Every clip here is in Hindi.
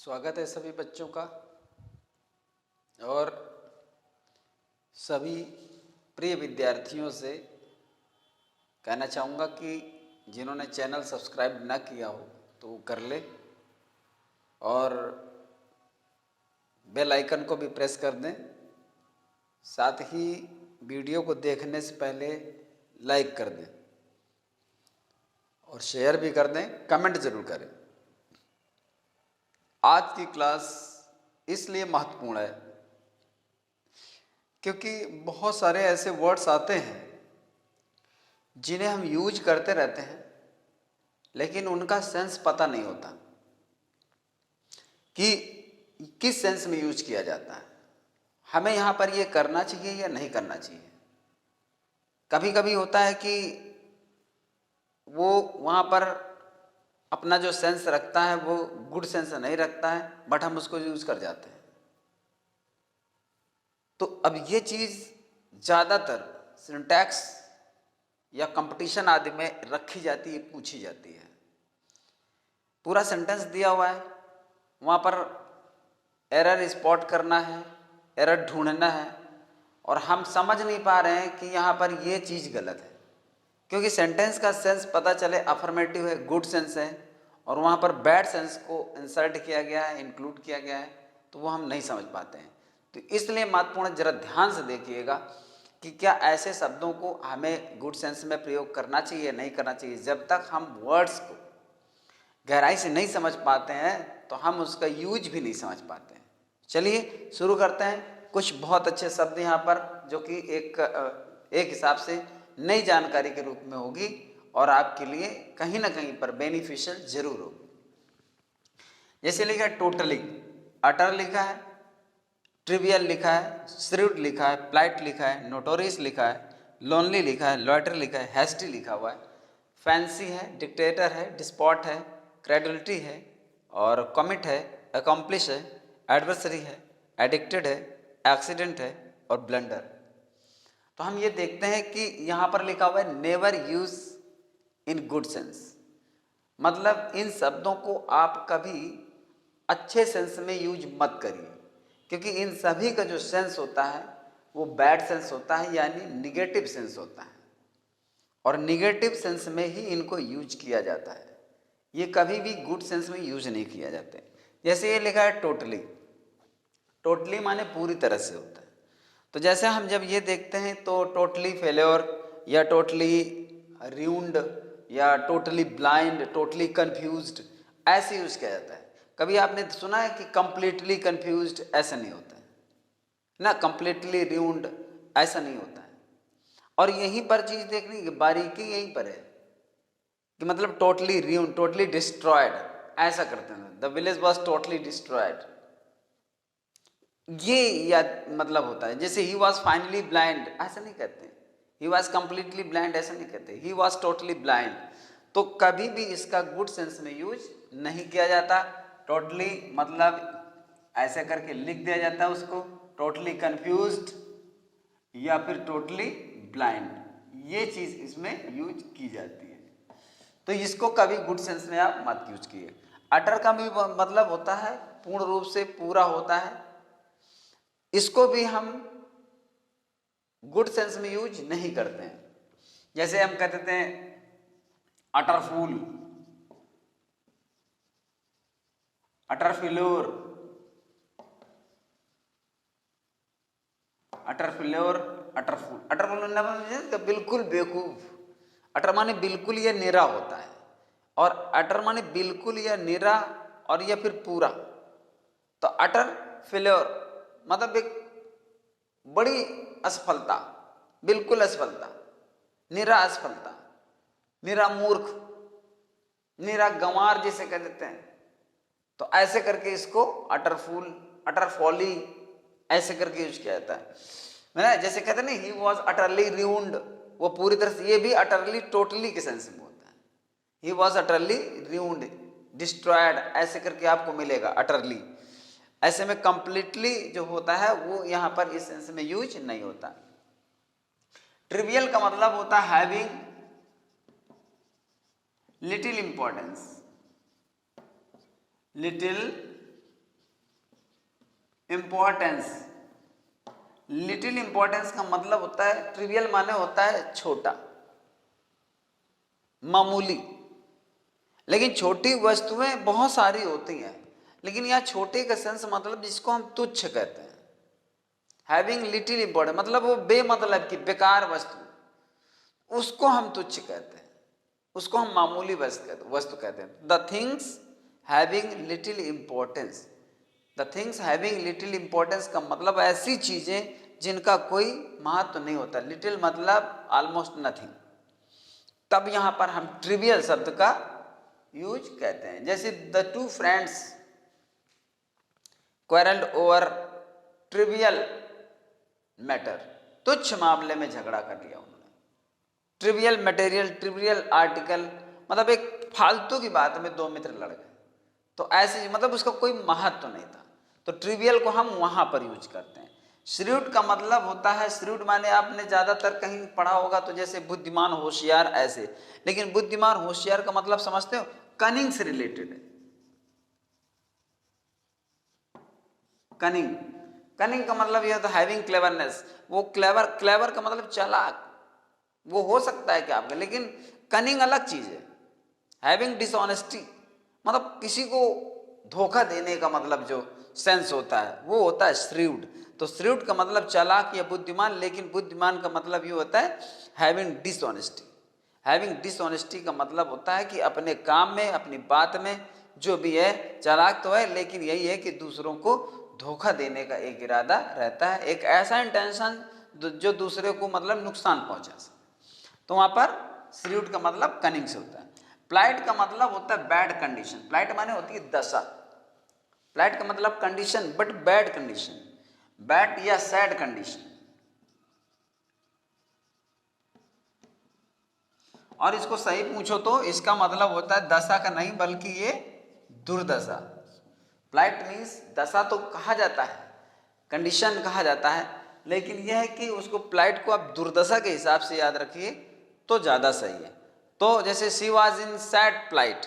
स्वागत है सभी बच्चों का और सभी प्रिय विद्यार्थियों से कहना चाहूँगा कि जिन्होंने चैनल सब्सक्राइब ना किया हो तो वो कर ले और बेल आइकन को भी प्रेस कर दें। साथ ही वीडियो को देखने से पहले लाइक कर दें और शेयर भी कर दें, कमेंट ज़रूर करें। आज की क्लास इसलिए महत्वपूर्ण है क्योंकि बहुत सारे ऐसे वर्ड्स आते हैं जिन्हें हम यूज करते रहते हैं लेकिन उनका सेंस पता नहीं होता कि किस सेंस में यूज किया जाता है। हमें यहाँ पर ये करना चाहिए या नहीं करना चाहिए। कभी कभी होता है कि वो वहाँ पर अपना जो सेंस रखता है वो गुड सेंस नहीं रखता है, बट हम उसको यूज कर जाते हैं। तो अब ये चीज़ ज़्यादातर सिंटैक्स या कंपटीशन आदि में रखी जाती है, पूछी जाती है। पूरा सेंटेंस दिया हुआ है, वहाँ पर एरर स्पॉट करना है, एरर ढूंढना है और हम समझ नहीं पा रहे हैं कि यहाँ पर ये चीज़ गलत है क्योंकि सेंटेंस का सेंस पता चले अफर्मेटिव है, गुड सेंस है और वहाँ पर बैड सेंस को इंसर्ट किया गया है, इंक्लूड किया गया है, तो वो हम नहीं समझ पाते हैं। तो इसलिए महत्वपूर्ण, जरा ध्यान से देखिएगा कि क्या ऐसे शब्दों को हमें गुड सेंस में प्रयोग करना चाहिए, नहीं करना चाहिए। जब तक हम वर्ड्स को गहराई से नहीं समझ पाते हैं तो हम उसका यूज भी नहीं समझ पाते हैं। चलिए शुरू करते हैं। कुछ बहुत अच्छे शब्द यहाँ पर जो कि एक हिसाब से नई जानकारी के रूप में होगी और आपके लिए कहीं ना कहीं पर बेनिफिशियल जरूर होगी। जैसे लिखा है टोटली, अटर लिखा है, ट्रिवियल लिखा है, श्रूड लिखा है, प्लाइट लिखा है, नोटोरियस लिखा है, लोनली लिखा है, लॉयटर लिखा है, हैस्टी लिखा हुआ है, फैंसी है, डिक्टेटर है, डिस्पॉट है, क्रेडिलिटी है और कमिट है, अकम्प्लिश है, एडवर्सरी है, एडिक्टेड है, एक्सीडेंट है और ब्लंडर। तो हम ये देखते हैं कि यहाँ पर लिखा हुआ है never use in good sense, मतलब इन शब्दों को आप कभी अच्छे सेंस में यूज मत करिए क्योंकि इन सभी का जो सेंस होता है वो बैड सेंस होता है, यानी निगेटिव सेंस होता है और निगेटिव सेंस में ही इनको यूज किया जाता है। ये कभी भी गुड सेंस में यूज नहीं किया जाते। जैसे ये लिखा है टोटली, टोटली माने पूरी तरह से होता है। तो जैसे हम जब ये देखते हैं तो टोटली फेल्योर या टोटली र्यून्ड या टोटली ब्लाइंड, टोटली कंफ्यूज्ड ऐसे यूज किया जाता है। कभी आपने सुना है कि कंप्लीटली कंफ्यूज्ड? ऐसा नहीं होता है ना, कंप्लीटली र्यून्ड ऐसा नहीं होता है। और यहीं पर चीज देखने की बारीकी यहीं पर है कि मतलब टोटली र्यून्ड, टोटली डिस्ट्रॉयड ऐसा करते हैं। The village was totally destroyed, ये या मतलब होता है। जैसे ही वॉज फाइनली ब्लाइंड ऐसा नहीं कहते, ही वॉज कंप्लीटली ब्लाइंड ऐसा नहीं कहते, ही वॉज टोटली ब्लाइंड। तो कभी भी इसका गुड सेंस में यूज नहीं किया जाता। टोटली मतलब ऐसे करके लिख दिया जाता है उसको, टोटली कंफ्यूज्ड या फिर टोटली ब्लाइंड, ये चीज इसमें यूज की जाती है। तो इसको कभी गुड सेंस में आप मत यूज कीजिए। अटर का भी मतलब होता है पूर्ण रूप से पूरा होता है, इसको भी हम गुड सेंस में यूज नहीं करते हैं। जैसे हम कहते हैं अटर फूल, अटर फिल्योर, अटर फिल्योर, अटर फूल। अटर फूल बिल्कुल बेवकूफ, अटर माने बिल्कुल ये निरा होता है और अटर माने बिल्कुल या निरा और या फिर पूरा। तो अटर फेल्योर मतलब एक बड़ी असफलता, बिल्कुल असफलता, निरा असफलता, निरा मूर्ख, निरा गंवार जिसे कह देते हैं। तो ऐसे करके इसको अटर फूल, अटर फॉली ऐसे करके यूज किया जाता है। जैसे कहते हैं ना ही वॉज अटरली र्यून्ड, वो पूरी तरह से, ये भी अटरली टोटली के सेंस में होता है। He was utterly ruined, destroyed ऐसे करके आपको मिलेगा अटरली। ऐसे में कंप्लीटली जो होता है वो यहां पर इस सेंस में यूज नहीं होता। ट्रिवियल का मतलब होता है having little importance, little importance, little importance का मतलब होता है, ट्रिवियल माने होता है छोटा, मामूली। लेकिन छोटी वस्तुएं बहुत सारी होती हैं, लेकिन यहाँ छोटे का सेंस मतलब जिसको हम तुच्छ कहते हैं। हैविंग लिटिल इंपॉर्टेंस मतलब वो बेमतलब की बेकार वस्तु, उसको हम तुच्छ कहते हैं, उसको हम मामूली वस्तु कहते हैं। The things having little importance, the things having little importance का मतलब ऐसी चीजें जिनका कोई महत्व नहीं होता। लिटिल मतलब ऑलमोस्ट नथिंग। तब यहां पर हम ट्रिवियल शब्द का यूज कहते हैं। जैसे the two friends quarrelled over trivial matter, तुच्छ मामले में झगड़ा कर लिया उन्होंने। ट्रिवियल मटेरियल, ट्रिवियल आर्टिकल मतलब एक फालतू की बात में दो मित्र लड़ गए, तो ऐसे मतलब उसका कोई महत्व नहीं था, तो ट्रिवियल को हम वहां पर यूज करते हैं। श्रूड का मतलब होता है, श्रूड माने आपने ज्यादातर कहीं पढ़ा होगा तो जैसे बुद्धिमान, होशियार ऐसे, लेकिन बुद्धिमान होशियार का मतलब समझते हो, कनिंग से रिलेटेड है। कनिंग, कनिंग का मतलब यह होता है हैविंग क्लेवरनेस, वो क्लेवर, क्लेवर का मतलब चालाक, वो हो सकता है क्या आपका, लेकिन कनिंग अलग चीज है। हैविंग डिसऑनेस्टी मतलब किसी को धोखा देने का मतलब जो सेंस होता है वो होता है श्रूड। तो श्रूड का मतलब चालाक या बुद्धिमान, लेकिन बुद्धिमान का मतलब ये होता है हैविंग डिसऑनेस्टी। हैविंग डिसऑनेस्टी का मतलब होता है कि अपने काम में, अपनी बात में जो भी है, चालाक तो है लेकिन यही है कि दूसरों को धोखा देने का एक इरादा रहता है, एक ऐसा इंटेंशन जो दूसरे को मतलब नुकसान पहुंचा सके। तो वहां पर श्रूड का मतलब कनिंग से होता है। प्लाइट का मतलब होता है बैड कंडीशन, प्लाइट माने होती है दशा। प्लाइट का मतलब condition, but bad condition, bad या सैड कंडीशन। और इसको सही पूछो तो इसका मतलब होता है दशा का नहीं बल्कि ये दुर्दशा। प्लाइट मीन्स दशा तो कहा जाता है, कंडीशन कहा जाता है, लेकिन यह है कि उसको प्लाइट को आप दुर्दशा के हिसाब से याद रखिए तो ज्यादा सही है। तो जैसे she was in sad plight,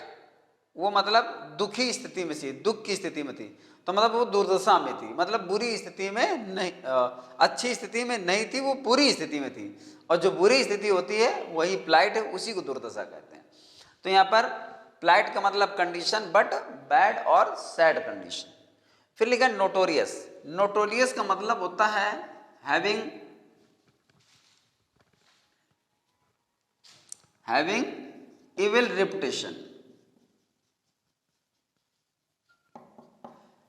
वो मतलब दुखी स्थिति में थी, दुख की स्थिति में थी, तो मतलब वो दुर्दशा में थी, मतलब बुरी स्थिति में नहीं, अच्छी स्थिति में नहीं थी, वो बुरी स्थिति में थी। और जो बुरी स्थिति होती है वही प्लाइट है, उसी को दुर्दशा कहते हैं। तो यहाँ पर प्लाइट का मतलब कंडीशन, बट बैड और सैड कंडीशन। फिर लिखा नोटोरियस, नोटोरियस का मतलब होता है having evil reputation.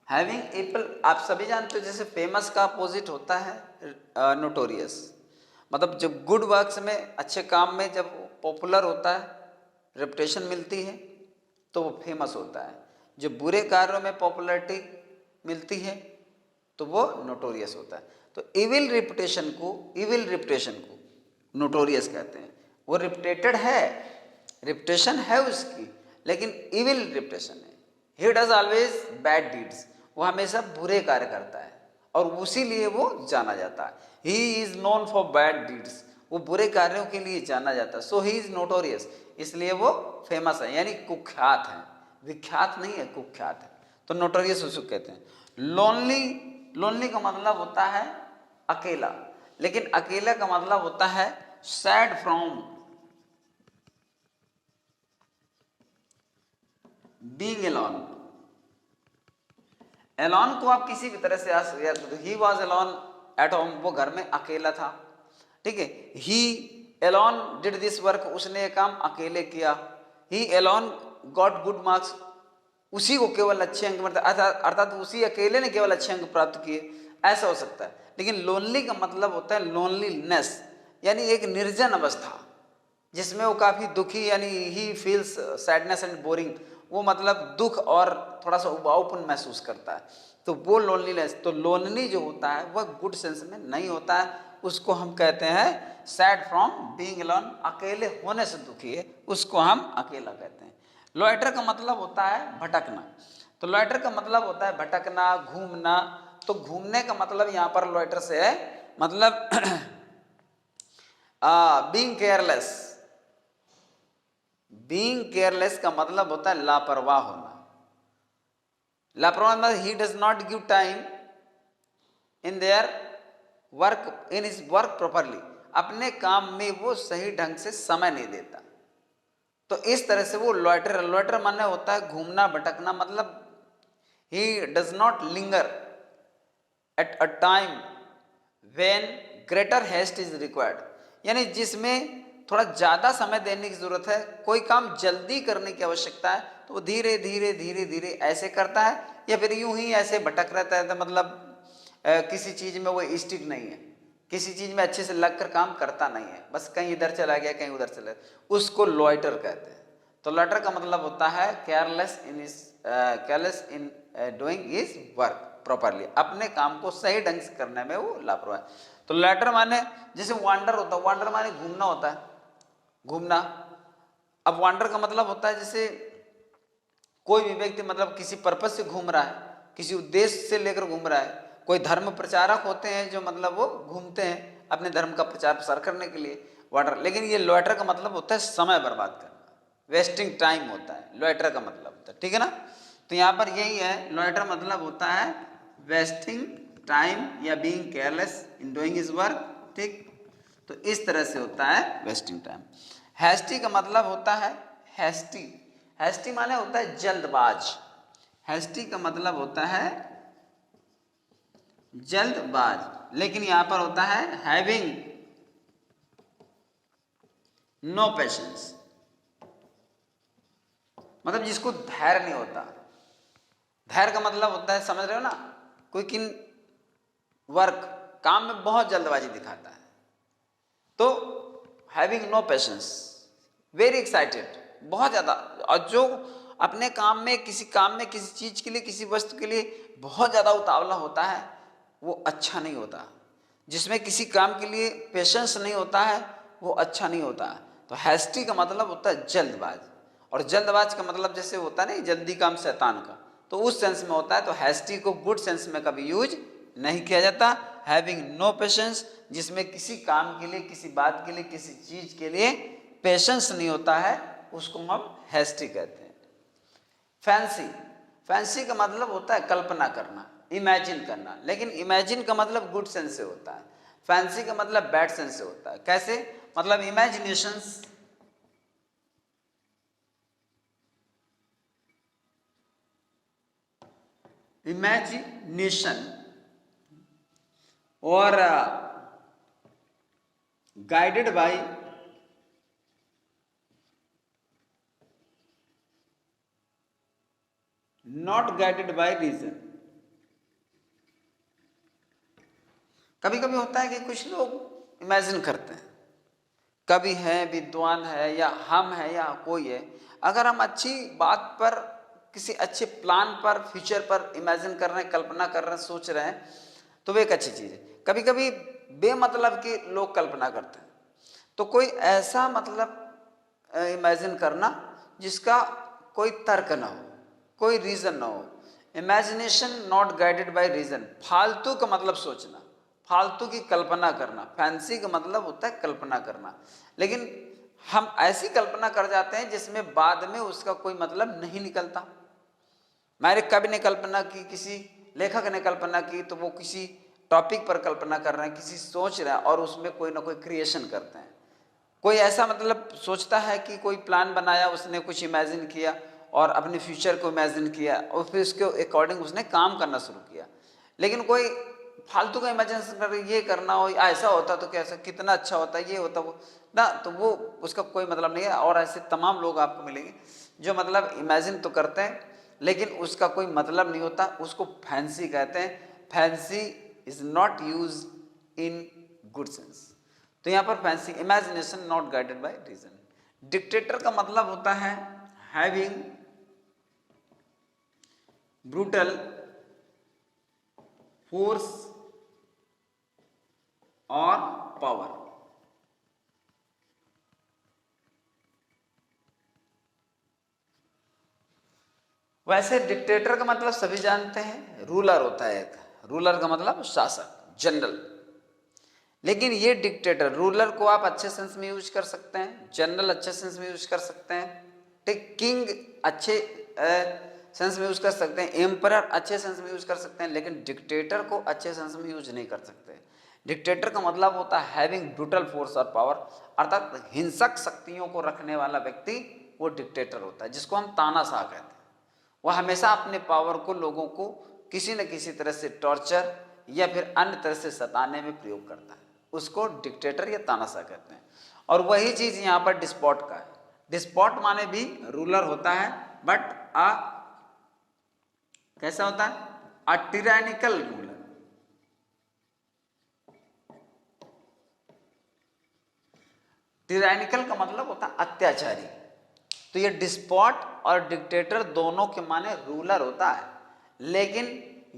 Having Apple आप सभी जानते हो, जैसे फेमस का अपोजिट होता है नोटोरियस। मतलब जब गुड वर्क्स में, अच्छे काम में जब पॉपुलर होता है, रेपुटेशन मिलती है तो वो फेमस होता है। जो बुरे कार्यों में पॉपुलैरिटी मिलती है तो वो नोटोरियस होता है। तो इविल रेपुटेशन को नोटोरियस कहते हैं। वो रेपुटेटेड है, रेपुटेशन है उसकी, लेकिन इविल रेपुटेशन है। He does always bad deeds, वो हमेशा बुरे कार्य करता है और उसी लिए वो जाना जाता है। He is known for bad deeds, वो बुरे कार्यों के लिए जाना जाता है। सो ही इज नोटोरियस, इसलिए वो फेमस है, यानी कुख्यात है, विख्यात नहीं है, कुख्यात है। तो नोटोरियस उसको कहते हैं। लोनली, लोनली का मतलब होता है अकेला, लेकिन अकेला का मतलब होता है sad from being alone. Alone को आप किसी भी तरह से, he was alone at home, वो घर में अकेला था, ठीक है। He alone did this work, उसने ये काम अकेले किया। He alone got good marks, उसी को केवल अच्छे अंक मिलते, अर्थात उसी अकेले ने केवल अच्छे अंक प्राप्त किए, ऐसा हो सकता है। लेकिन लोनली का मतलब होता है लोनलीनेस, यानी एक निर्जन अवस्था जिसमें वो काफी दुखी, यानी he feels sadness and boring, वो मतलब दुख और थोड़ा सा उबाऊपन महसूस करता है, तो वो लोनलीनेस। तो लोनली जो होता है वह गुड सेंस में नहीं होता है, उसको हम कहते हैं सैड फ्रॉम बीइंग अलोन, अकेले होने से दुखी है, उसको हम अकेला कहते हैं। लॉइटर का मतलब होता है भटकना, तो लॉइटर का मतलब होता है भटकना, घूमना। तो घूमने का मतलब यहाँ पर लॉइटर से है मतलब बीइंग केयरलेस। बीइंग केयरलेस का मतलब होता है लापरवाह होना। लापरवाह मतलब he does not give time in their work in is work properly, अपने काम में वो सही ढंग से समय नहीं देता। तो इस तरह से वो लॉइटर, लॉइटर माने होता है घूमना भटकना, मतलब he does not linger at a time when greater haste is required, यानी जिसमें थोड़ा ज़्यादा समय देने की ज़रूरत है, कोई काम जल्दी करने की आवश्यकता है, तो वो धीरे धीरे धीरे धीरे ऐसे करता है, या फिर यूं ही ऐसे भटक रहता है। तो मतलब किसी चीज़ में वो स्टिक नहीं है, किसी चीज़ में अच्छे से लग कर काम करता नहीं है, बस कहीं इधर चला गया कहीं उधर चला गया, उसको लॉइटर कहते हैं। तो लॉइटर का मतलब होता है careless in doing his work properly, अपने काम को सही ढंग से करने में वो लापरवाह। तो लॉइटर माने जैसे वांडर होता है, वांडर माने घूमना होता है, घूमना। अब वांडर का मतलब होता है जैसे कोई भी व्यक्ति मतलब किसी पर्पस से घूम रहा है, किसी उद्देश्य से लेकर घूम रहा है। कोई धर्म प्रचारक होते हैं जो मतलब वो घूमते हैं अपने धर्म का प्रचार प्रसार करने के लिए, वांडर। लेकिन ये लॉइटर का मतलब होता है समय बर्बाद करना, वेस्टिंग टाइम होता है लॉइटर का मतलब होता है, ठीक है ना। तो यहाँ पर यही है, लॉइटर मतलब होता है वेस्टिंग टाइम या being careless in doing his work, ठीक। तो इस तरह से होता है वेस्टिंग टाइम। हैस्टी का मतलब होता है हैस्टी, हैस्टी माने होता है जल्दबाज, हैस्टी का मतलब होता है जल्दबाज। लेकिन यहां पर होता है हैविंग नो पेशेंस, मतलब जिसको धैर्य नहीं होता। धैर्य का मतलब होता है, समझ रहे हो ना, कोई किन वर्क काम में बहुत जल्दबाजी दिखाता है। तो having no patience, very excited, बहुत ज़्यादा, और जो अपने काम में किसी चीज़ के लिए, किसी वस्तु के लिए बहुत ज़्यादा उतावला होता है, वो अच्छा नहीं होता। जिसमें किसी काम के लिए पेशेंस नहीं होता है, वो अच्छा नहीं होता। तो हैस्टी का मतलब होता है जल्दबाज, और जल्दबाज का मतलब जैसे होता है ना जल्दी काम शैतान का, तो उस सेंस में होता है। तो हैस्टी को गुड सेंस में कभी यूज नहीं किया जाता। हैविंग नो पेशेंस, जिसमें किसी काम के लिए, किसी बात के लिए, किसी चीज के लिए पेशेंस नहीं होता है, उसको हम हैस्टी कहते हैं। फैंसी, फैंसी का मतलब होता है कल्पना करना, इमेजिन करना, लेकिन इमेजिन का मतलब गुड सेंस से होता है, फैंसी का मतलब बैड सेंस से होता है। कैसे, मतलब इमेजिनेशंस, इमेजिनेशन और guided by not guided by reason. कभी कभी होता है कि कुछ लोग इमेजिन करते हैं, कभी है विद्वान है या हम है या कोई है, अगर हम अच्छी बात पर, किसी अच्छे प्लान पर, फ्यूचर पर इमेजिन कर रहे हैं, कल्पना कर रहे हैं, सोच रहे हैं, तो वो एक अच्छी चीज़ है। कभी कभी बेमतलब के लोग कल्पना करते हैं, तो कोई ऐसा मतलब इमेजिन करना जिसका कोई तर्क ना हो, कोई रीज़न ना हो। Imagination not guided by reason, फालतू का मतलब सोचना, फालतू की कल्पना करना। फैंसी का मतलब होता है कल्पना करना, लेकिन हम ऐसी कल्पना कर जाते हैं जिसमें बाद में उसका कोई मतलब नहीं निकलता। मैंने कवि ने कल्पना की, किसी लेखक ने कल्पना की, तो वो किसी टॉपिक पर कल्पना कर रहे हैं, किसी सोच रहे हैं, और उसमें कोई ना कोई क्रिएशन करते हैं। कोई ऐसा मतलब सोचता है कि कोई प्लान बनाया, उसने कुछ इमेजिन किया और अपने फ्यूचर को इमेजिन किया, और फिर उसके अकॉर्डिंग उसने काम करना शुरू किया। लेकिन कोई फालतू का इमेजिनेशन कर, ये करना हो, ऐसा होता तो कैसा, कितना अच्छा होता, ये होता वो ना, तो वो उसका कोई मतलब नहीं है। और ऐसे तमाम लोग आपको मिलेंगे जो मतलब इमेजिन तो करते हैं लेकिन उसका कोई मतलब नहीं होता, उसको फैंसी कहते हैं। Fancy is not use in good sense. तो यहाँ पर fancy, imagination not guided by reason. Dictator का मतलब होता है हैविंग ब्रूटल फोर्स और पावर। वैसे डिक्टेटर का मतलब सभी जानते हैं, रूलर होता है एक, रूलर का मतलब शासक, जनरल। लेकिन ये डिक्टेटर, रूलर को आप अच्छे सेंस में यूज कर सकते हैं, जनरल अच्छे सेंस में यूज कर सकते हैं, ठीक। किंग अच्छे सेंस में यूज कर सकते हैं, एम्परर अच्छे सेंस में यूज कर सकते हैं, लेकिन डिक्टेटर को अच्छे सेंस में यूज नहीं कर सकते। डिक्टेटर का मतलब होता है हैविंग ब्रूटल फोर्स और पावर, अर्थात हिंसक शक्तियों को रखने वाला व्यक्ति वो डिक्टेटर होता है, जिसको हम तानाशाह कहते हैं। वह हमेशा अपने पावर को लोगों को किसी न किसी तरह से टॉर्चर या फिर अन्य तरह से सताने में प्रयोग करता है, उसको डिक्टेटर या तानाशाह कहते हैं। और वही चीज यहाँ पर डिस्पॉट का है। डिस्पॉट माने भी रूलर होता है, बट कैसा होता है, अ टिरानिकल रूलर। टिरानिकल का मतलब होता है अत्याचारी। तो ये डिस्पॉट और डिक्टेटर दोनों के माने रूलर होता है, लेकिन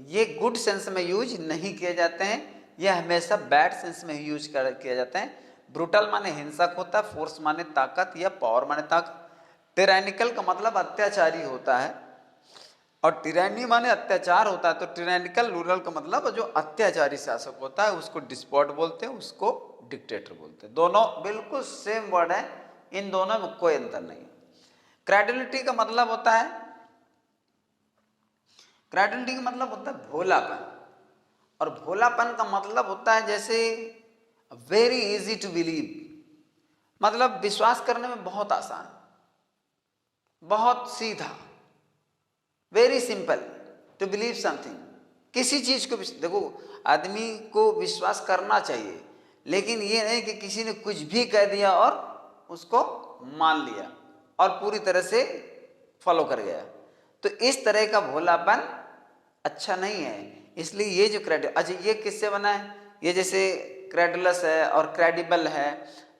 ये गुड सेंस में यूज नहीं किए जाते हैं, ये हमेशा बैड सेंस में यूज किए जाते हैं। ब्रूटल माने हिंसक होता है, फोर्स माने ताकत या पावर माने ताकत। टिरानिकल का मतलब अत्याचारी होता है, और टिरानी माने अत्याचार होता है। तो टिरानिकल रूलर का मतलब जो अत्याचारी शासक होता है उसको डिस्पॉट बोलते हैं, उसको डिक्टेटर बोलते हैं। दोनों बिल्कुल सेम वर्ड है, इन दोनों में कोई अंतर नहीं। क्रेडिलिटी का मतलब होता है, क्रेडिलिटी का मतलब होता है भोलापन, और भोलापन का मतलब होता है जैसे वेरी इजी टू बिलीव, मतलब विश्वास करने में बहुत आसान, बहुत सीधा, very simple to believe something. किसी चीज को देखो, आदमी को विश्वास करना चाहिए, लेकिन ये नहीं कि किसी ने कुछ भी कह दिया और उसको मान लिया और पूरी तरह से फॉलो कर गया। तो इस तरह का भोलापन अच्छा नहीं है। इसलिए ये जो अच्छा ये किससे बना है, ये जैसे क्रेडुलस है और क्रेडिबल है।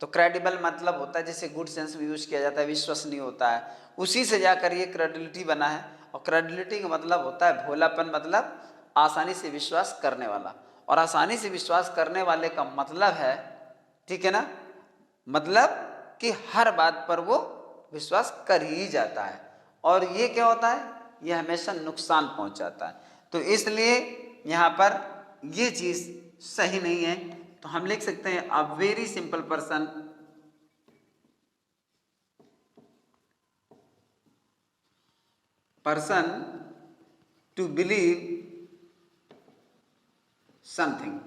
तो क्रेडिबल मतलब होता है जैसे गुड सेंस में यूज किया जाता है, विश्वसनीय होता है, उसी से जाकर ये क्रेडिलिटी बना है। और क्रेडिलिटी का मतलब होता है भोलापन, मतलब आसानी से विश्वास करने वाला। और आसानी से विश्वास करने वाले का मतलब है, ठीक है ना, मतलब कि हर बात पर वो विश्वास कर ही जाता है। और ये क्या होता है, ये हमेशा नुकसान पहुंचाता है। तो इसलिए यहाँ पर ये चीज सही नहीं है। तो हम लिख सकते हैं a very simple person to believe something,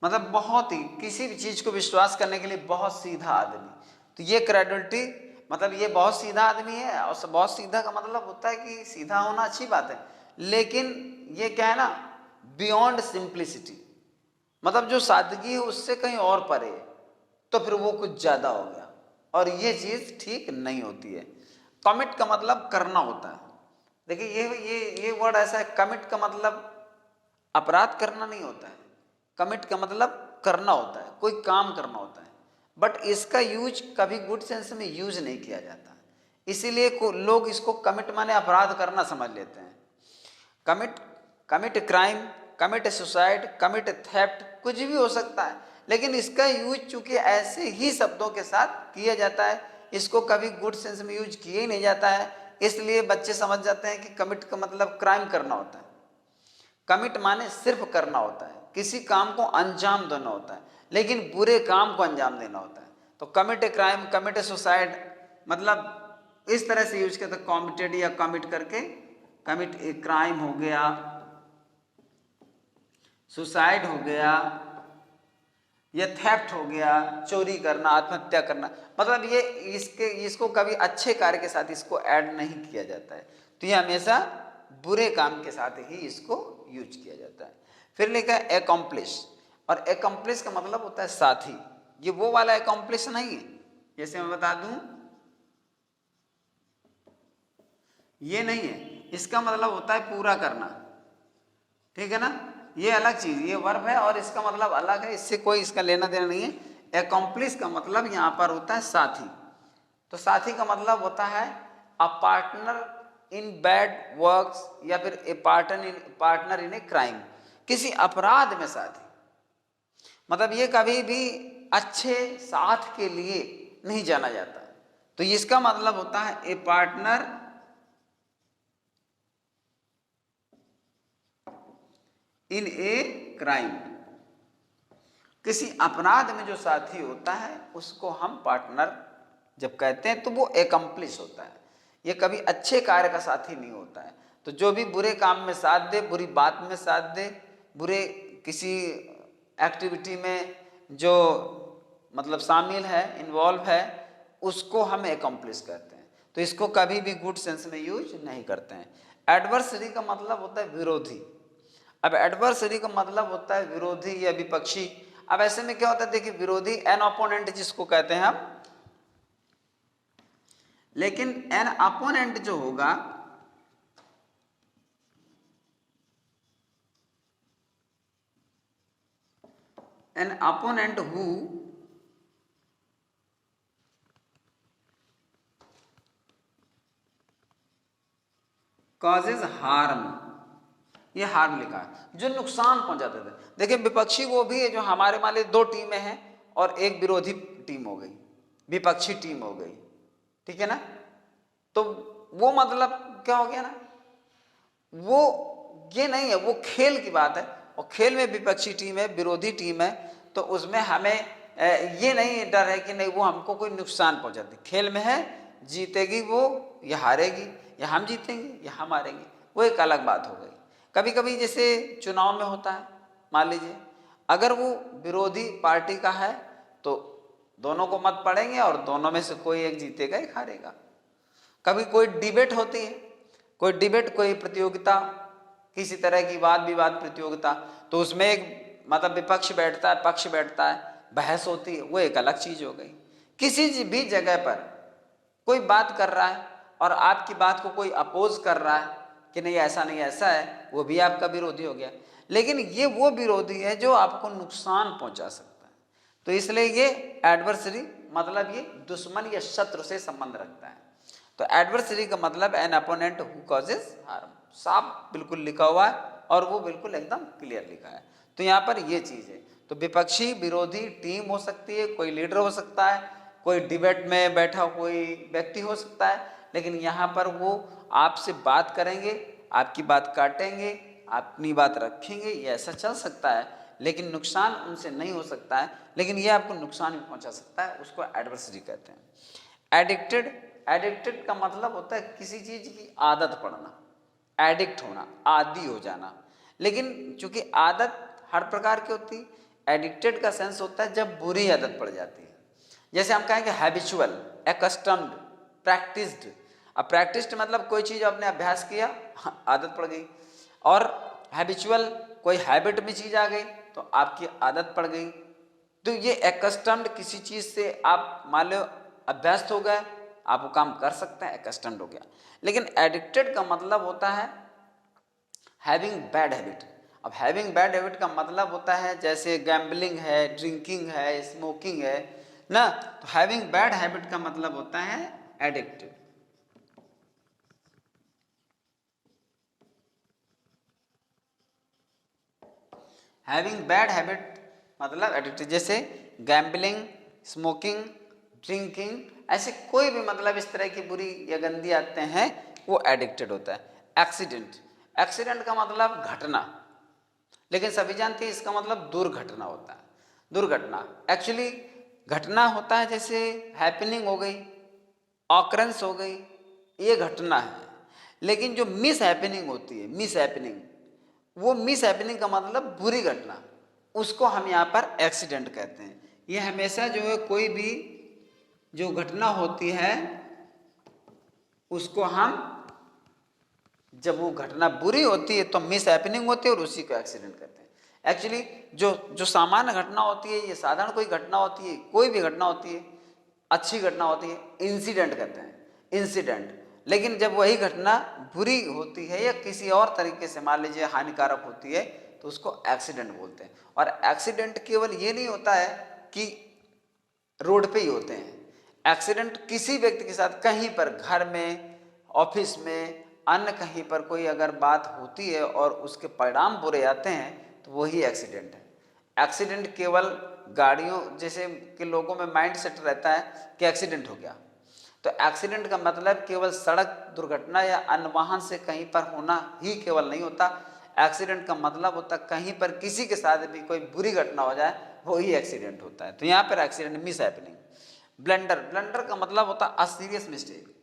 मतलब बहुत ही किसी भी चीज को विश्वास करने के लिए बहुत सीधा आदमी। तो ये क्रेडिलिटी मतलब ये बहुत सीधा आदमी है। और बहुत सीधा का मतलब होता है कि सीधा होना अच्छी बात है, लेकिन ये क्या है ना, बियॉन्ड सिंप्लिसिटी, मतलब जो सादगी है उससे कहीं और परे है, तो फिर वो कुछ ज्यादा हो गया, और ये चीज ठीक नहीं होती है। कमिट का मतलब करना होता है। देखिए ये वर्ड ऐसा है, कमिट का मतलब अपराध करना नहीं होता है, कमिट का मतलब करना होता है, कोई काम करना होता है। बट इसका यूज कभी गुड सेंस में यूज नहीं किया जाता, इसीलिए लोग इसको कमिट माने अपराध करना समझ लेते हैं। Commit crime, commit suicide, commit theft, कुछ भी हो सकता है, लेकिन इसका यूज चूंकि ऐसे ही शब्दों के साथ किया जाता है, इसको कभी गुड सेंस में यूज किया ही नहीं जाता है, इसलिए बच्चे समझ जाते हैं कि कमिट का मतलब क्राइम करना होता है। कमिट माने सिर्फ करना होता है, किसी काम को अंजाम देना होता है, लेकिन बुरे काम को अंजाम देना होता है। तो commit a crime, commit A suicide, मतलब इस तरह से यूज करते, कमिटेड या कमिट करके, कमिट ए क्राइम हो गया, सुसाइड हो गया, या थेफ्ट हो गया, चोरी करना, आत्महत्या करना, मतलब ये इसको कभी अच्छे कार्य के साथ इसको ऐड नहीं किया जाता है। तो ये हमेशा बुरे काम के साथ ही इसको यूज किया जाता है। फिर लिखा है एकम्प्लिश, और एकम्प्लिश का मतलब होता है साथी। ये वो वाला एकम्प्लिश नहीं है, जैसे मैं बता दूं ये नहीं है, इसका मतलब होता है पूरा करना, ठीक है ना, ये अलग चीज, ये वर्ब है और इसका मतलब अलग है, इससे कोई इसका लेना देना नहीं है। एकम्प्लिश का मतलब यहाँ पर होता है साथी। तो साथी का मतलब होता है a partner in bad works, या फिर ए पार्टनर इन ए क्राइम, किसी अपराध में साथी, मतलब ये कभी भी अच्छे साथ के लिए नहीं जाना जाता। तो इसका मतलब होता है ए पार्टनर इन ए क्राइम, किसी अपराध में जो साथी होता है उसको हम पार्टनर जब कहते हैं तो वो एकम्प्लिश होता है, ये कभी अच्छे कार्य का साथी नहीं होता है। तो जो भी बुरे काम में साथ दे, बुरी बात में साथ दे, बुरे किसी एक्टिविटी में जो मतलब शामिल है, इन्वॉल्व है, उसको हम एकम्प्लिश कहते हैं। तो इसको कभी भी गुड सेंस में यूज नहीं करते हैं। एडवर्सरी का मतलब होता है विरोधी। अब एडवर्सरी का मतलब होता है विरोधी या विपक्षी। अब ऐसे में क्या होता है, देखिए विरोधी एन अपोनेंट जिसको कहते हैं हम, लेकिन एन अपोनेंट जो होगा an opponent who causes harm, ये हार्म लिखा है, जो नुकसान पहुंचाते थे। देखिए विपक्षी वो भी है जो हमारे मान लीजिए 2 टीमें हैं और एक विरोधी टीम हो गई, विपक्षी टीम हो गई, ठीक है ना। तो वो मतलब क्या हो गया ना, वो ये नहीं है, वो खेल की बात है। और खेल में विपक्षी टीम है, विरोधी टीम है, तो उसमें हमें ये नहीं डर है कि नहीं वो हमको कोई नुकसान पहुंचाती। खेल में है जीतेगी वो या हारेगी, या हम जीतेंगे या हम हारेंगे, वो एक अलग बात हो गई। कभी कभी जैसे चुनाव में होता है, मान लीजिए अगर वो विरोधी पार्टी का है तो दोनों को मत पड़ेंगे और दोनों में से कोई एक जीतेगा एक हारेगा। कभी कोई डिबेट होती है, कोई डिबेट, कोई प्रतियोगिता, किसी तरह की वाद विवाद प्रतियोगिता, तो उसमें एक मतलब विपक्ष बैठता है, पक्ष बैठता है, बहस होती है, वो एक अलग चीज हो गई। किसी भी जगह पर कोई बात कर रहा है और आपकी बात को कोई अपोज कर रहा है कि नहीं ऐसा नहीं ऐसा है, वो भी आपका विरोधी हो गया। लेकिन ये वो विरोधी है जो आपको नुकसान पहुंचा सकता है। तो इसलिए ये एडवर्सरी मतलब ये दुश्मन या शत्रु से संबंध रखता है। तो एडवर्सरी का मतलब an opponent who causes harm, साफ बिल्कुल लिखा हुआ है और वो बिल्कुल एकदम क्लियर लिखा है। तो यहाँ पर ये चीज है। तो विपक्षी विरोधी टीम हो सकती है, कोई लीडर हो सकता है, कोई डिबेट में बैठा कोई व्यक्ति हो सकता है, लेकिन यहाँ पर वो आपसे बात करेंगे, आपकी बात काटेंगे, अपनी बात रखेंगे, ये ऐसा चल सकता है, लेकिन नुकसान उनसे नहीं हो सकता है, लेकिन ये आपको नुकसान भी पहुंचा सकता है, उसको एडवर्सरी कहते हैं। एडिक्टेड, एडिक्टेड का मतलब होता है किसी चीज की आदत पड़ना, एडिक्ट होना, आदी हो जाना। लेकिन चूंकि आदत हर प्रकार की होती, एडिक्टेड का सेंस होता है जब बुरी आदत पड़ जाती है। जैसे हम कहेंगे हैबिचुअल, एक्स्टम्ड, प्रैक्टिस्ड। अब प्रैक्टिस्ड मतलब कोई चीज आपने अभ्यास किया, आदत पड़ गई, और हैबिचुअल कोई हैबिट में चीज आ गई तो आपकी आदत पड़ गई। तो ये एक्स्टम्ड किसी चीज से आप मान लो अभ्यस्त हो गए, आप वो काम कर सकते हैं, एक्स्टम्ड हो गया। लेकिन एडिक्टेड का मतलब होता है हैविंग बैड हैबिट। अब हैविंग बैड हैबिट का मतलब होता है जैसे गैम्बलिंग है, ड्रिंकिंग है, स्मोकिंग है ना। तो हैविंग बैड हैबिट का मतलब होता है एडिक्टेड। हैविंग बैड हैबिट मतलब एडिक्टेड। जैसे गैम्बलिंग, स्मोकिंग, ड्रिंकिंग, ऐसे कोई भी मतलब इस तरह की बुरी या गंदी आदतें हैं, वो एडिक्टेड होता है। एक्सीडेंट, एक्सीडेंट का मतलब घटना, लेकिन सभी जानते हैं इसका मतलब दुर्घटना होता है। दुर्घटना एक्चुअली घटना होता है, जैसे हैपनिंग हो गई, ऑकरेंस हो गई, ये घटना है। लेकिन जो मिस हैपनिंग होती है, मिस हैपनिंग, वो मिस हैपनिंग का मतलब बुरी घटना, उसको हम यहाँ पर एक्सीडेंट कहते हैं। ये हमेशा जो है कोई भी जो घटना होती है उसको हम, जब वो घटना बुरी होती है तो मिस हैपनिंग होती है और उसी को एक्सीडेंट कहते हैं। एक्चुअली जो सामान्य घटना होती है, ये साधारण कोई घटना होती है, कोई भी घटना होती है, अच्छी घटना होती है, इंसिडेंट कहते हैं, इंसिडेंट। लेकिन जब वही घटना बुरी होती है या किसी और तरीके से मान लीजिए हानिकारक होती है तो उसको एक्सीडेंट बोलते हैं। और एक्सीडेंट केवल ये नहीं होता है कि रोड पे ही होते हैं। एक्सीडेंट किसी व्यक्ति के साथ कहीं पर, घर में, ऑफिस में, अन्य कहीं पर कोई अगर बात होती है और उसके परिणाम बुरे आते हैं तो वही एक्सीडेंट है। एक्सीडेंट केवल गाड़ियों जैसे कि लोगों में माइंड सेट रहता है कि एक्सीडेंट हो गया, तो एक्सीडेंट का मतलब केवल सड़क दुर्घटना या अन्य वाहन से कहीं पर होना ही केवल नहीं होता। एक्सीडेंट का मतलब होता है कहीं पर किसी के साथ भी कोई बुरी घटना हो जाए, वही एक्सीडेंट होता है। तो यहाँ पर accident miss happening. Blunder, blunder का मतलब होता है a serious mistake.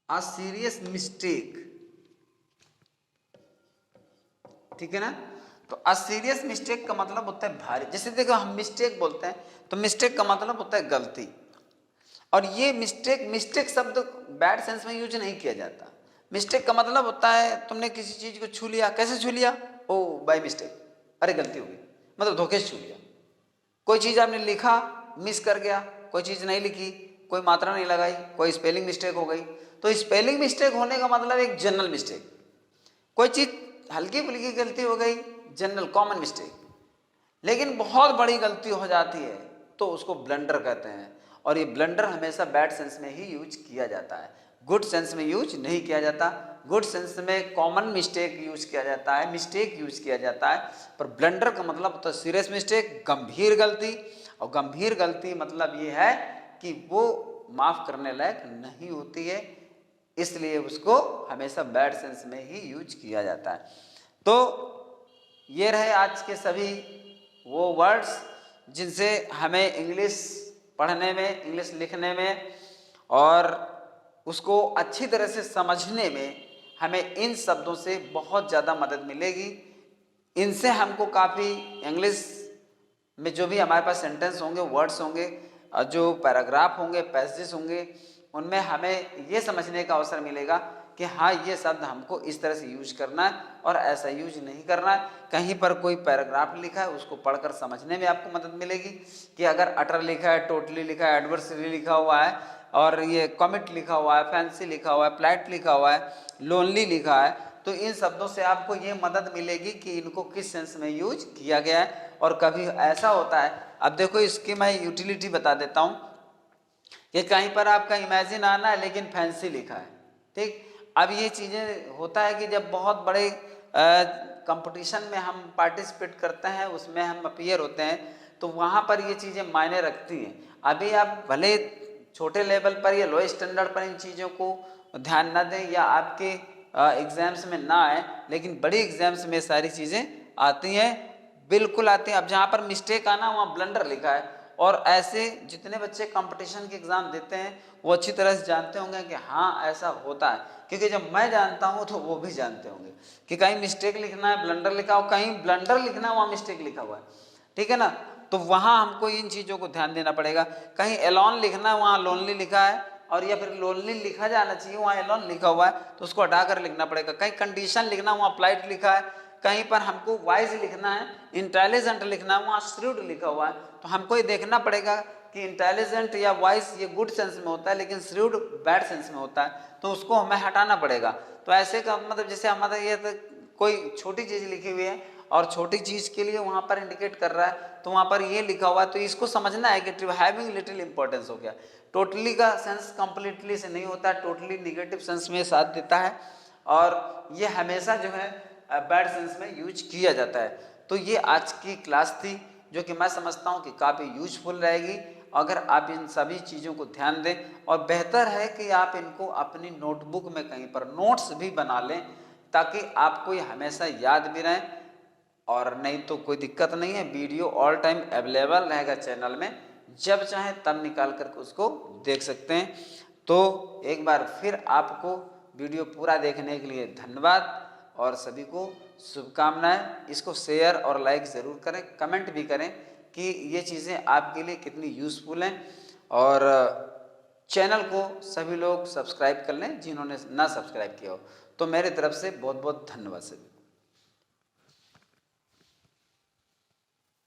A serious mistake, ठीक है ना। तो अ सीरियस मिस्टेक का मतलब होता है भारी। जैसे देखो हम मिस्टेक बोलते हैं तो मिस्टेक का मतलब होता है गलती, और ये मिस्टेक, मिस्टेक शब्द बैड सेंस में यूज नहीं किया जाता। मिस्टेक का मतलब होता है तुमने किसी चीज को छू लिया, कैसे छू लिया, ओ बाय मिस्टेक, अरे गलती हो गई, मतलब धोखे से छू लिया। कोई चीज आपने लिखा, मिस कर गया, कोई चीज नहीं लिखी, कोई मात्रा नहीं लगाई, कोई स्पेलिंग मिस्टेक हो गई। तो स्पेलिंग मिस्टेक होने का मतलब एक जनरल मिस्टेक। कोई चीज हल्की फुल्की गलती हो गई, जनरल कॉमन मिस्टेक। लेकिन बहुत बड़ी गलती हो जाती है तो उसको ब्लंडर कहते हैं, और ये ब्लंडर हमेशा बैड सेंस में ही यूज किया जाता है, गुड सेंस में यूज नहीं किया जाता। गुड सेंस में कॉमन मिस्टेक यूज किया जाता है, मिस्टेक यूज किया जाता है, पर ब्लंडर का मतलब होता है सीरियस मिस्टेक, गंभीर गलती। और गंभीर गलती मतलब ये है कि वो माफ करने लायक नहीं होती है, इसलिए उसको हमेशा बैड सेंस में ही यूज किया जाता है। तो ये रहे आज के सभी वो वर्ड्स जिनसे हमें इंग्लिश पढ़ने में, इंग्लिश लिखने में और उसको अच्छी तरह से समझने में हमें इन शब्दों से बहुत ज़्यादा मदद मिलेगी। इनसे हमको काफ़ी इंग्लिश में जो भी हमारे पास सेंटेंस होंगे, वर्ड्स होंगे, जो पैराग्राफ होंगे, पैसेज होंगे, उनमें हमें ये समझने का अवसर मिलेगा कि हाँ ये शब्द हमको इस तरह से यूज करना है और ऐसा यूज नहीं करना है। कहीं पर कोई पैराग्राफ लिखा है उसको पढ़कर समझने में आपको मदद मिलेगी कि अगर अटर लिखा है, टोटली लिखा है, एडवर्सरी लिखा हुआ है, और ये कमिट लिखा हुआ है, फैंसी लिखा हुआ है, प्लाइट लिखा हुआ है, लोनली लिखा है, तो इन शब्दों से आपको ये मदद मिलेगी कि इनको किस सेंस में यूज किया गया है। और कभी ऐसा होता है, अब देखो इसकी मैं यूटिलिटी बता देता हूँ कि कहीं पर आपका इमेजिन आना है लेकिन फैंसी लिखा है, ठीक। अब ये चीज़ें होता है कि जब बहुत बड़े कंपटीशन में हम पार्टिसिपेट करते हैं, उसमें हम अपीयर होते हैं, तो वहाँ पर ये चीज़ें मायने रखती हैं। अभी आप भले छोटे लेवल पर या लो स्टैंडर्ड पर इन चीज़ों को ध्यान ना दें या आपके एग्जाम्स में ना आए, लेकिन बड़ी एग्जाम्स में सारी चीज़ें आती हैं, बिल्कुल आती हैं। अब जहाँ पर मिस्टेक आना वहाँ ब्लंडर लिखा है, और ऐसे जितने बच्चे कंपटीशन के एग्ज़ाम देते हैं वो अच्छी तरह से जानते होंगे कि हाँ ऐसा होता है, क्योंकि जब मैं जानता हूँ तो वो भी जानते होंगे कि कहीं मिस्टेक लिखना है ब्लंडर लिखा हो, कहीं ब्लंडर लिखना है वहाँ मिस्टेक लिखा हुआ है, ठीक है ना। तो वहाँ हमको इन चीज़ों को ध्यान देना पड़ेगा। कहीं एलॉन लिखना है वहाँ लोनली लिखा है, और या फिर लोनली लिखा जाना चाहिए वहाँ एलॉन लिखा हुआ है, तो उसको हटाकर लिखना पड़ेगा। कहीं कंडीशन लिखना वहाँ प्लाइट लिखा है, कहीं पर हमको वाइज लिखना है, इंटेलिजेंट लिखना है, वहाँ श्रूड लिखा हुआ है। तो हमको ये देखना पड़ेगा कि इंटेलिजेंट या वाइज ये गुड सेंस में होता है लेकिन श्रूड बैड सेंस में होता है, तो उसको हमें हटाना पड़ेगा। तो ऐसे का मतलब जैसे हमारा ये तो कोई छोटी चीज़ लिखी हुई है और छोटी चीज़ के लिए वहाँ पर इंडिकेट कर रहा है, तो वहाँ पर ये लिखा हुआ है, तो इसको समझना है कि हैविंग लिटिल इंपॉर्टेंस हो गया। टोटली का सेंस कंप्लीटली से नहीं होता है, टोटली निगेटिव सेंस में साथ देता है, और ये हमेशा जो है बैड सेंस में यूज किया जाता है। तो ये आज की क्लास थी जो कि मैं समझता हूँ कि काफ़ी यूजफुल रहेगी अगर आप इन सभी चीज़ों को ध्यान दें, और बेहतर है कि आप इनको अपनी नोटबुक में कहीं पर नोट्स भी बना लें ताकि आपको ये हमेशा याद भी रहें। और नहीं तो कोई दिक्कत नहीं है, वीडियो ऑल टाइम अवेलेबल रहेगा चैनल में, जब चाहें तब निकाल करके उसको देख सकते हैं। तो एक बार फिर आपको वीडियो पूरा देखने के लिए धन्यवाद और सभी को शुभकामनाएं। इसको शेयर और लाइक ज़रूर करें, कमेंट भी करें कि ये चीज़ें आपके लिए कितनी यूज़फुल हैं, और चैनल को सभी लोग सब्सक्राइब कर लें जिन्होंने ना सब्सक्राइब किया हो। तो मेरे तरफ से बहुत बहुत धन्यवाद सभी।